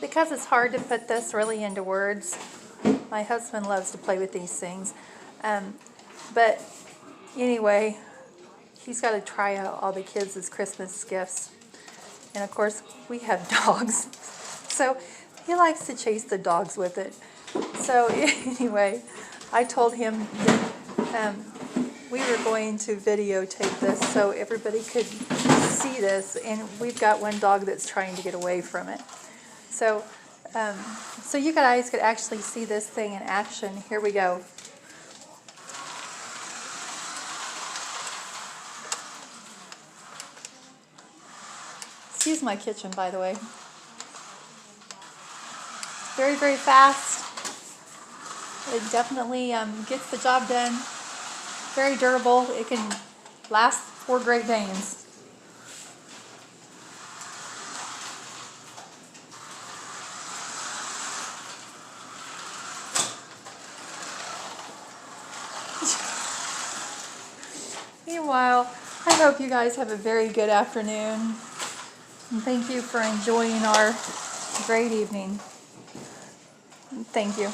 because it's hard to put this really into words. My husband loves to play with these things. But anyway, he's got to try out all the kids' Christmas gifts. And of course, we have dogs. So he likes to chase the dogs with it. So anyway, I told him that we were going to videotape this so everybody could see this. And we've got one dog that's trying to get away from it. So, so you guys could actually see this thing in action. Here we go. Excuse my kitchen, by the way. Very, very fast. It definitely gets the job done. Very durable. It can last 4 Great Danes. Meanwhile, I hope you guys have a very good afternoon. And thank you for enjoying our great evening. Thank you.